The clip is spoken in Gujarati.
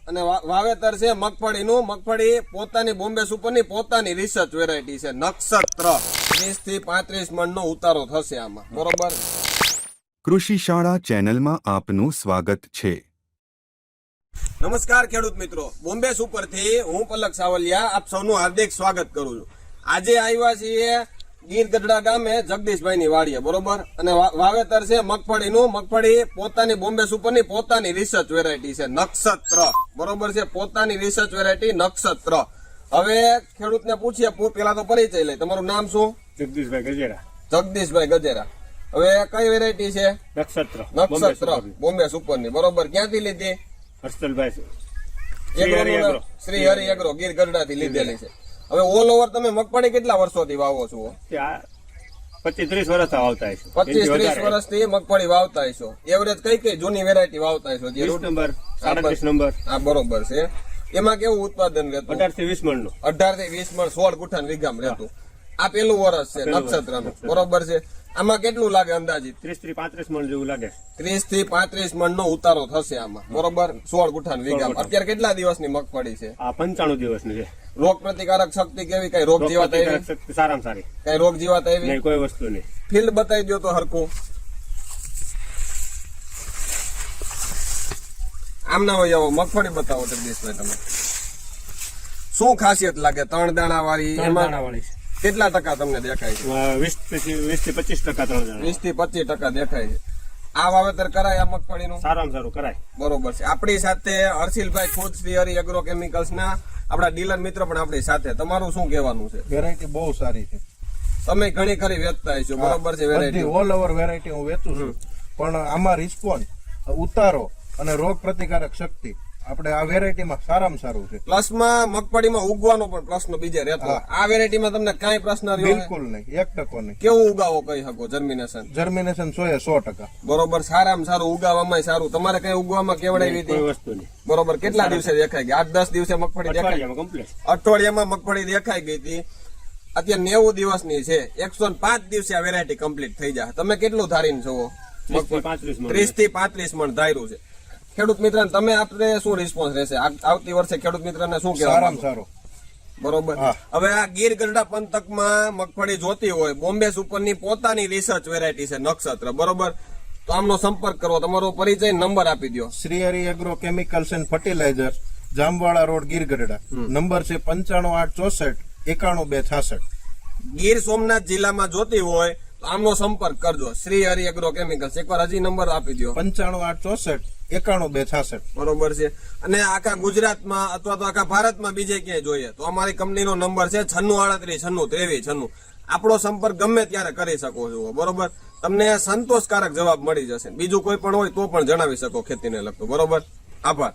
અને વાવેતર છે મગફળીનું. મગફળી પોતાની બોમ્બે સુપરની પોતાની રિસર્ચ વેરાયટી છે નક્ષત્ર. 30 થી 35 મણનો ઉતારો થશે આમાં. બરોબર. કૃષિ શાળા ચેનલમાં આપનું સ્વાગત છે. નમસ્કાર ખેડૂત મિત્રો, બોમ્બે સુપર થી હું પલક સાવલિયા આપ સૌનું હાર્દિક સ્વાગત કરું છું. આજે આવ્યા છીએ ગીર ગઢડા ગામે જગદીશભાઈની વાડીએ. બરોબર. અને વાવેતર છે મગફળીનું. મગફળી પોતાની બોમ્બે સુપરની પોતાની રિસર્ચ વેરાયટી છે નક્ષત્ર. બરોબર છે, પોતાની રિસર્ચ વેરાયટી નક્ષત્ર. હવે ખેડૂતને પૂછીએ, પેલા તો પરિચય લઈ. તમારું નામ શું? જગદીશભાઈ ગજેરા. જગદીશભાઈ ગજેરા. હવે કઈ વેરાયટી છે? નક્ષત્ર બોમ્બે સુપરની. બરોબર. ક્યાંથી લીધી? હર્ષલભાઈ શ્રી હરિ એગ્રો ગીર ગઢડા થી લીધેલી છે. હવે ઓલ ઓવર તમે મગફળી કેટલા વર્ષોથી વાવો છો? 25-30 વર્ષ વાવતા છે. 25-30 વર્ષથી મગફળી વાવતા છો. એવરેજ કઈ કઈ જૂની વેરાયટી વાવતા છો? 20 નંબર, 37 નંબર. હા, બરોબર છે. એમાં કેવું ઉત્પાદન રહેતું? 18 થી 20 મણનું. 18 થી 20 મણ 16 ગુઠાન વીઘામાં રહેતું. આ પેલું વર્ષ છે નક્ષત્રનું. બરોબર છે. આમાં કેટલું લાગે અંદાજિત? 30 થી 35 મણ જેવું લાગે. 30 થી 35 મણનો ઉતારો થશે આમાં. બરોબર. 16 ગુઠાન વીઘામાં. અત્યારે કેટલા દિવસની મગફળી છે? આ 95 દિવસની છે. રોગ પ્રતિકારક શક્તિ કેવી? કઈ રોગ જીવાત આવી? શક્તિ સારામાં સારી. કઈ રોગ જીવાત આવી? નહીં, કોઈ વસ્તુ નહીં. ફિલ્ડ બતાવી દો તો હરકું. આમ ના હોય આવો મગફળી બતાવો જગદીશભાઈ તમે. શું ખાસિયત લાગે? 3 દાણા વાળી. એમાં વાળી છે. કેટલા ટકા તમને દેખાય છે? 20 થી 25% 3 દાણા. 20 થી 25% દેખાય છે. આ વાવેતર કરાય આ મગફળીનું? સારામાં સારું કરાય. બરોબર છે. આપણી સાથે હર્ષિલભાઈ ખુદ શ્રી હરિ એગ્રો કેમિકલ્સ ના આપણા ડીલર મિત્ર પણ આપણી સાથે. તમારું શું કહેવાનું છે? વેરાયટી બહુ સારી છે. તમે ઘણી ખરી વેચતા હશો. બરોબર છે. વેરાયટી ઓલ ઓવર વેરાયટી હું વેચું છું, પણ આમાં રિસ્પોન્સ, ઉતારો અને રોગ પ્રતિકારક શક્તિ આપણે આ વેરાયટીમાં સારામાં સારું છે. પ્લસમાં મગફળીમાં ઉગવાનો પણ પ્રશ્ન બીજે રહેતો. આ વેરાયટીમાં તમને કઈ પ્રશ્ન રહ્યો? બિલકુલ નહીં, 1% નહીં. કેવું ઉગાવો કહી શકો? જર્મિનેશન? જર્મિનેશન 100%. બરોબર. સારામાં સારું, ઉગાવામાં સારું. તમારે કઈ ઉગવામાં કેવડાવી હતી? કોઈ વસ્તુ નહીં. બરોબર. કેટલા દિવસે દેખાઈ ગઈ? 8-10 દિવસે મગફળી દેખાય? અઠવાડિયામાં મગફળી દેખાઈ ગઈ હતી. અત્યારે 90 દિવસની છે. 105 દિવસે આ વેરાયટી કમ્પ્લીટ થઈ જાય. તમે કેટલું ધારીને છો? 30 થી 35 મણ ધાર્યું છે. ખેડૂત મિત્ર તમે આપણે શું રિસ્પોન્સ રહેશે આવતી વર્ષે? ખેડૂત મિત્રને શું કહેવાય? સારામાં સારું. બરોબર. હવે આ ગીર ગઢડા પંથકમાં મગફળી જોતી હોય, બોમ્બે સુપરની પોતાની રિસર્ચ વેરાયટી છે નક્ષત્ર. બરોબર. તો આમનો સંપર્ક કરવો. તમારો પરિચય, નંબર આપી દો. Shri Hari agro chemicals and fertilizer, Jamwada road, Gir Gadhada. Number છે 95 864 91 266. ગીર સોમનાથ જિલ્લામાં જોતી હોય તો આમનો સંપર્ક કરજો. Shri Hari agro chemicals. એકવાર હજી નંબર આપી દો. 95 864 91 266. બરોબર છે. અને આખા ગુજરાતમાં અથવા તો આખા ભારતમાં બીજે ક્યાંય જોઈએ તો અમારી કંપનીનો નંબર છે 9638 96 23 96. આપણો સંપર્ક ગમે ત્યારે કરી શકો છો. બરોબર. તમને સંતોષકારક જવાબ મળી જશે. બીજું કોઈ પણ હોય તો પણ જણાવી શકો ખેતીને લગતું. બરોબર. આભાર.